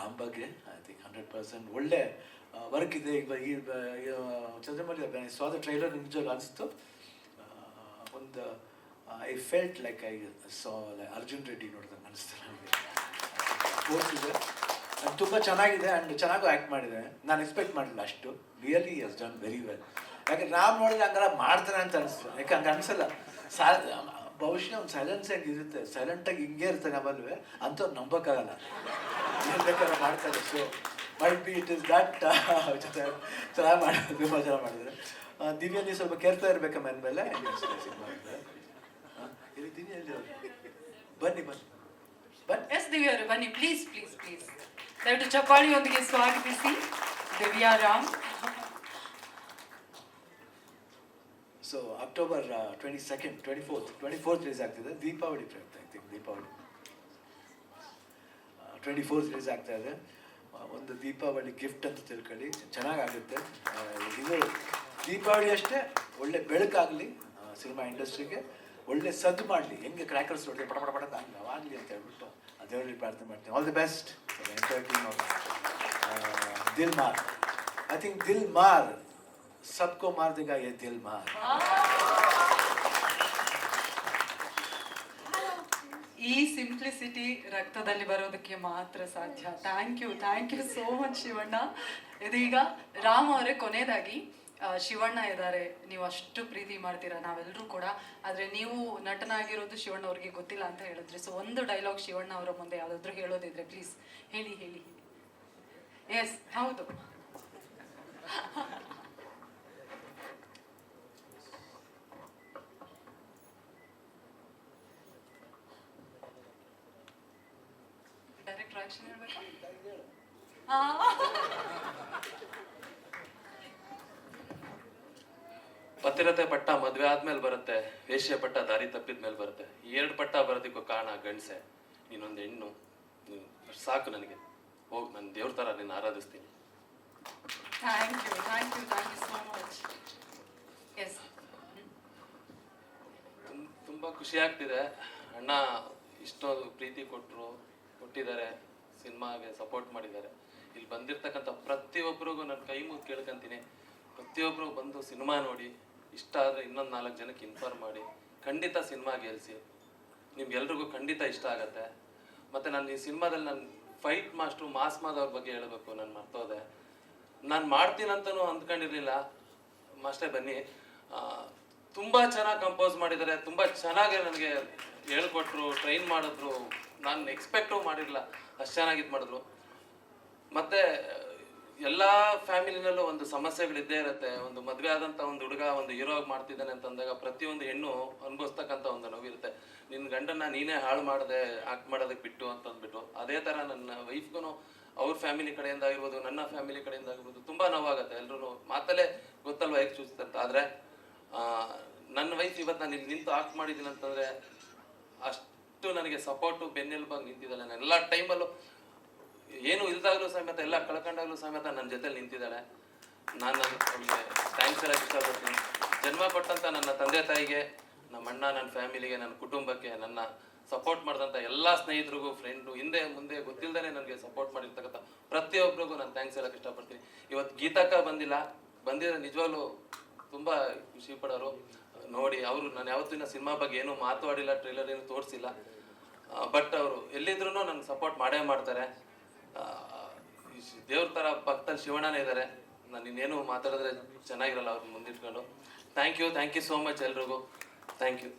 ರಾಮ್ ಬಗ್ಗೆ I think 100% ಒಳ್ಳೆ work ಇದೆ. ಈ ಚಂದ್ರಮೌಳಿ ಸ್ವಾ ದ ಟ್ರೈಲರ್ ನಿಜವಾಗ್ಲೂ ಅನಿಸ್ತು. ಒಂದು I felt like I saw Arjun Reddy ನೋಡಿದಂಗೆ ಅನಿಸ್ತು ನನಗೆ. ಸ್ಪೋರ್ಟ್ಸ್ ಇದೆ ಆ್ಯಂಡ್ ತುಂಬ ಚೆನ್ನಾಗಿದೆ ಆ್ಯಂಡ್ ಚೆನ್ನಾಗೂ ಆ್ಯಕ್ಟ್ ಮಾಡಿದೆ. ನಾನು ಎಕ್ಸ್ಪೆಕ್ಟ್ ಮಾಡಲಿಲ್ಲ ಅಷ್ಟು. Really has done very well. ಯಾಕೆ ರಾಮ್ ನೋಡಿದ್ರೆ ಹಂಗೆಲ್ಲ ಮಾಡ್ತಾನೆ ಅಂತ ಅನಿಸ್ತು. ಯಾಕೆ ಹಂಗೆ ಅನಿಸಲ್ಲ. ಬಹುಶಃ ಒಂದು ಸೈಲೆನ್ಸಾಗಿ ಇರುತ್ತೆ, ಸೈಲೆಂಟಾಗಿ ಹಿಂಗೆ ಇರ್ತಾನೆ ಅವಲ್ವೇ, ಅಂಥವ್ರು ನಂಬೋಕ್ಕಾಗಲ್ಲ, ಏನು ಬೇಕಾದ್ರೆ ಮಾಡ್ತಾರೆ. So might be it is that. ಚೆನ್ನಾಗಿ ಮಾಡೋದು, ತುಂಬ ಚೆನ್ನಾಗಿ ಮಾಡಿದ್ರೆ. ದಿವ್ಯ ನೀವು ಸ್ವಲ್ಪ ಕೇಳ್ತಾ ಇರ್ಬೇಕಮ್ಮ ಅಂದಮೇಲೆ ಸಿನಿಮಾ ಇಲ್ಲಿ ದಿವ್ಯ ಎಲ್ಲಿ ಬನ್ನಿ ಬನ್ನಿ ಬನ್ನಿ. ಎಸ್ ದಿವ್ಯ ಅವರು ಬನ್ನಿ ಪ್ಲೀಸ್ ಪ್ಲೀಸ್ ಪ್ಲೀಸ್. ದಯವಿಟ್ಟು ಚಪ್ಪಾಳಿಯೊಂದಿಗೆ ಸ್ವಾಗತಿಸಿ Divya Ram. So October 22nd 24th release ಆಗ್ತಿದೆ. ದೀಪಾವಳಿ ಪ್ರಯುಕ್ತ I think Deepavali 24th release ಆಗ್ತಾ ಇದೆ. ಒಂದು ದೀಪಾವಳಿ ಗಿಫ್ಟ್ ಅಂತ ತಿಳ್ಕೊಳ್ಳಿ, ಚೆನ್ನಾಗಾಗುತ್ತೆ. ಇದು ದೀಪಾವಳಿ ಅಷ್ಟೇ ಒಳ್ಳೆ ಬೆಳಕಾಗಲಿ ಸಿನಿಮಾ ಇಂಡಸ್ಟ್ರಿಗೆ, ಒಳ್ಳೆ ಸದ್ದು ಮಾಡಲಿ, ಹೆಂಗೆ ಕ್ರ್ಯಾಕರ್ಸ್ ಹೊಡೆದು ಪಡ ಪಡ ಪಡ ಆಗಲಿ ಅಂತ ಹೇಳ್ಬಿಟ್ಟು ದೇವರಲ್ಲಿ ಪ್ರಾರ್ಥನೆ ಮಾಡ್ತೀನಿ. All the best entire team of Dil Mar. I think ದಿಲ್ ಮಾರ್ सबको मार देगा ये दिल मार. ಈ ಸಿಂಪ್ಲಿಸಿಟಿ ರಕ್ತದಲ್ಲಿ ಬರೋದಕ್ಕೆ ಮಾತ್ರ ಸಾಧ್ಯ. Thank you so much Shivanna. ಇದೀಗ ರಾಮ್ ಅವರೇ ಕೊನೆಯದಾಗಿ ಶಿವಣ್ಣ ಇದ್ದಾರೆ, ನೀವು ಅಷ್ಟು ಪ್ರೀತಿ ಮಾಡ್ತೀರಾ ನಾವೆಲ್ಲರೂ ಕೂಡ, ಆದರೆ ನೀವು ನಟನಾಗಿರೋದು ಶಿವಣ್ಣ ಅವ್ರಿಗೆ ಗೊತ್ತಿಲ್ಲ ಅಂತ ಹೇಳಿದ್ರಿ. ಸೊ ಒಂದು ಡೈಲಾಗ್ ಶಿವಣ್ಣ ಅವರ ಮುಂದೆ ಯಾವುದಾದ್ರೂ ಹೇಳೋದಿದ್ರೆ ಪ್ಲೀಸ್ ಹೇಳಿ ಹೇಳಿ. ಎಸ್ ಹೌದು. ಡೈರೆಕ್ಟ್ ಆಕ್ಷನ್ ಹೇಳ್ಬೇಕಾ? ಪತಿರತೆ ಪಟ್ಟ ಮದ್ವೆ ಆದ್ಮೇಲೆ ಬರುತ್ತೆ, ವೇಶ್ಯ ಪಟ್ಟ ದಾರಿ ತಪ್ಪಿದ ಮೇಲೆ ಬರುತ್ತೆ. ಈ 2 ಪಟ್ಟ ಬರೋದಕ್ಕೂ ಕಾರಣ ಗಂಡಸೆ. ನೀನೊಂದು ಹೆಣ್ಣು, ಸಾಕು ನನಗೆ. ಹೋಗಿ ನಾನು ದೇವ್ರ ಥರ ನಿನ್ನ ಆರಾಧಿಸ್ತೀನಿ. Thank you so much. Yes ತುಂಬ ಖುಷಿ ಆಗ್ತಿದೆ. ಅಣ್ಣ ಇಷ್ಟೊಂದು ಪ್ರೀತಿ ಕೊಟ್ಟಿದ್ದಾರೆ, ಸಿನಿಮಾಗೆ ಸಪೋರ್ಟ್ ಮಾಡಿದ್ದಾರೆ. ಇಲ್ಲಿ ಬಂದಿರ್ತಕ್ಕಂಥ ಪ್ರತಿಯೊಬ್ಬರಿಗೂ ನಾನು ಕೈ ಮುಗಿದು ಕೇಳ್ಕೊಂತೀನಿ, ಪ್ರತಿಯೊಬ್ಬರು ಬಂದು ಸಿನಿಮಾ ನೋಡಿ ಇಷ್ಟ ಆದರೆ ಇನ್ನೊಂದು 4 ಜನಕ್ಕೆ ಇನ್ಫಾರ್ಮ್ ಮಾಡಿ ಖಂಡಿತ ಸಿನಿಮಾ ಗೆಲ್ಲಿಸಿ. ನಿಮ್ಗೆಲ್ರಿಗೂ ಖಂಡಿತ ಇಷ್ಟ ಆಗತ್ತೆ. ಮತ್ತು ನಾನು ಈ ಸಿನಿಮಾದಲ್ಲಿ ನಾನು ಫೈಟ್ ಮಾಸ್ಟ್ರು ಮಾದವ್ರ ಬಗ್ಗೆ ಹೇಳಬೇಕು, ನಾನು ಮರ್ತೋದೆ. ನಾನು ಮಾಡ್ತೀನಂತನೂ ಅಂದ್ಕೊಂಡಿರಲಿಲ್ಲ. ಮಾಸ್ಟರ್ ಬನ್ನಿ, ತುಂಬ ಚೆನ್ನಾಗಿ ಕಂಪೋಸ್ ಮಾಡಿದ್ದಾರೆ, ತುಂಬ ಚೆನ್ನಾಗಿ ನನಗೆ ಹೇಳ್ಕೊಟ್ರು, ಟ್ರೈನ್ ಮಾಡಿದ್ರು. ನಾನು ಎಕ್ಸ್ಪೆಕ್ಟೂ ಮಾಡಿರಲಿಲ್ಲ ಅಷ್ಟು ಚೆನ್ನಾಗಿ ಮಾಡಿದ್ರು. ಮತ್ತು ಎಲ್ಲ ಫ್ಯಾಮಿಲಿನಲ್ಲೂ ಒಂದು ಸಮಸ್ಯೆಗಳಿದ್ದೇ ಇರುತ್ತೆ. ಒಂದು ಮದುವೆ ಆದಂಥ ಒಂದು ಹುಡುಗ ಒಂದು ಹೀರೋಗಿ ಮಾಡ್ತಿದ್ದಾನೆ ಅಂತಂದಾಗ ಪ್ರತಿಯೊಂದು ಹೆಣ್ಣು ಅನುಭವಿಸ್ತಕ್ಕಂಥ ಒಂದು ನೋವಿರುತ್ತೆ. ನಿನ್ನ ಗಂಡನ್ನ ನೀನೇ ಹಾಳು ಮಾಡಿದೆ ಆಕ್ಟ್ ಮಾಡೋದಕ್ಕೆ ಬಿಟ್ಟು ಅಂತಂದ್ಬಿಟ್ಟು. ಅದೇ ಥರ ನನ್ನ ವೈಫ್ಗೂ ಅವ್ರ ಫ್ಯಾಮಿಲಿ ಕಡೆಯಿಂದ ಆಗಿರ್ಬೋದು, ನನ್ನ ಫ್ಯಾಮಿಲಿ ಕಡೆಯಿಂದ ಆಗಿರ್ಬೋದು ತುಂಬ ನೋವಾಗುತ್ತೆ. ಎಲ್ಲರೂ ಮಾತಲ್ಲೇ ಗೊತ್ತಲ್ವ ಹೇಗೆ ಚೂಸ್ತಂತ. ಆದರೆ ನನ್ನ ವೈಫ್ ಇವತ್ತು ನಾನು ಇಲ್ಲಿ ನಿಂತು ಆಕ್ಟ್ ಮಾಡಿದ್ದೀನಿ ಅಂತಂದರೆ ಅಷ್ಟು ನನಗೆ ಸಪೋರ್ಟು ಬೆನ್ನೆಲುಬಾಗಿ ನಿಂತಿದ್ದಾಳೆ. ನಾನು ಎಲ್ಲ ಟೈಮಲ್ಲೂ ಏನು ಇಲ್ದಾಗಲೂ ಸಮೇತ, ಎಲ್ಲ ಕಳ್ಕೊಂಡಾಗಲೂ ಸಮೇತ ನನ್ನ ಜೊತೆಲಿ ನಿಂತಿದ್ದಾಳೆ. ನಾನು ಅವಳಿಗೆ ಥ್ಯಾಂಕ್ಸ್ ಹೇಳಕ್ಕೆ ಇಷ್ಟಪಡ್ತೀನಿ. ಜನ್ಮ ಕೊಟ್ಟಂಥ ನನ್ನ ತಂದೆ ತಾಯಿಗೆ, ನಮ್ಮ ಅಣ್ಣ, ನನ್ನ ಫ್ಯಾಮಿಲಿಗೆ, ನನ್ನ ಕುಟುಂಬಕ್ಕೆ, ನನ್ನ ಸಪೋರ್ಟ್ ಮಾಡಿದಂಥ ಎಲ್ಲ ಸ್ನೇಹಿತರಿಗೂ, ಫ್ರೆಂಡು, ಹಿಂದೆ ಮುಂದೆ ಗೊತ್ತಿಲ್ಲದೇ ನನಗೆ ಸಪೋರ್ಟ್ ಮಾಡಿರ್ತಕ್ಕಂಥ ಪ್ರತಿಯೊಬ್ಬರಿಗೂ ನಾನು ಥ್ಯಾಂಕ್ಸ್ ಹೇಳಕ್ಕೆ ಇಷ್ಟಪಡ್ತೀನಿ. ಇವತ್ತು ಗೀತಕ್ಕ ಬಂದಿದ್ರೆ ನಿಜವಾಗ್ಲೂ ತುಂಬ ಖುಷಿ ಪಡೋರು. ನೋಡಿ ಅವರು ನಾನು ಯಾವತ್ತಿನ ಸಿನಿಮಾ ಬಗ್ಗೆ ಏನೂ ಮಾತಾಡಿಲ್ಲ, ಟ್ರೈಲರ್ ಏನು ತೋರಿಸಿಲ್ಲ. ಬಟ್ ಅವರು ಎಲ್ಲಿದ್ರೂ ನನಗೆ ಸಪೋರ್ಟ್ ಮಾಡೇ ಮಾಡ್ತಾರೆ. ದೇವ್ರ ಥರ ಪಕ್ಕದಲ್ಲಿ ಶಿವಣ್ಣನೇ ಇದ್ದಾರೆ. ನಾನು ಇನ್ನೇನು ಮಾತಾಡಿದ್ರೆ ಚೆನ್ನಾಗಿರಲ್ಲ ಅವ್ರನ್ನ ಮುಂದಿಟ್ಕೊಂಡು. ಥ್ಯಾಂಕ್ ಯು ಸೋ ಮಚ್ ಎಲ್ರಿಗೂ. Thank you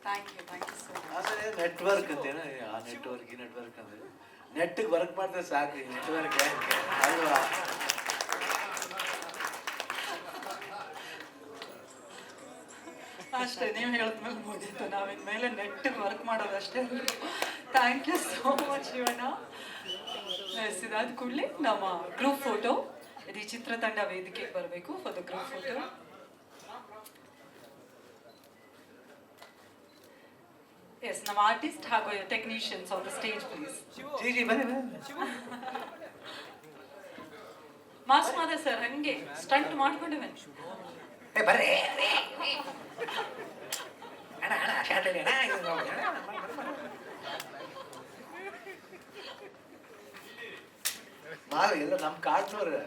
so much. ಆದರೆ ನೆಟ್ವರ್ಕ್ ಅಂತೇನ, ಆ ನೆಟ್ವರ್ಕ್ ಅಂದರೆ ನೆಟ್ಟಿಗೆ ವರ್ಕ್ ಮಾಡಿದ್ರೆ ಸಾಕು. ಈ ನೆಟ್ವರ್ಕ್ ಅಲ್ವಾ? ಅಷ್ಟೇ, ನೀವು ಹೇಳಿದ್ಮೇಲೆ ಮುಗೀತು. ನಾವಿನ ಮೇಲೆ ನೆಟ್ಟಿಗೆ ವರ್ಕ್ ಮಾಡೋದಷ್ಟೇ. Thank you so much Shivanna. ಇದಾದ ಕೂಡಲೇ ನಮ್ಮ ಗ್ರೂಪ್ ಫೋಟೋ, ಇದು ಚಿತ್ರತಂಡ ವೇದಿಕೆಗೆ ಬರಬೇಕು for the group photo. Yes, ನಮ್ಮ ಆರ್ಟಿಸ್ಟ್ ಹಾಗೂ technicians on the stage please. Mada sir ಹಂಗೆ ಸ್ಟಂಟ್ ಮಾಡ್ಕೊಂಡೆ ಬನ್ನಿ. ಎಲ್ಲ ನಮ್ಮ ಕಾಡ್ನವ್ರೆ.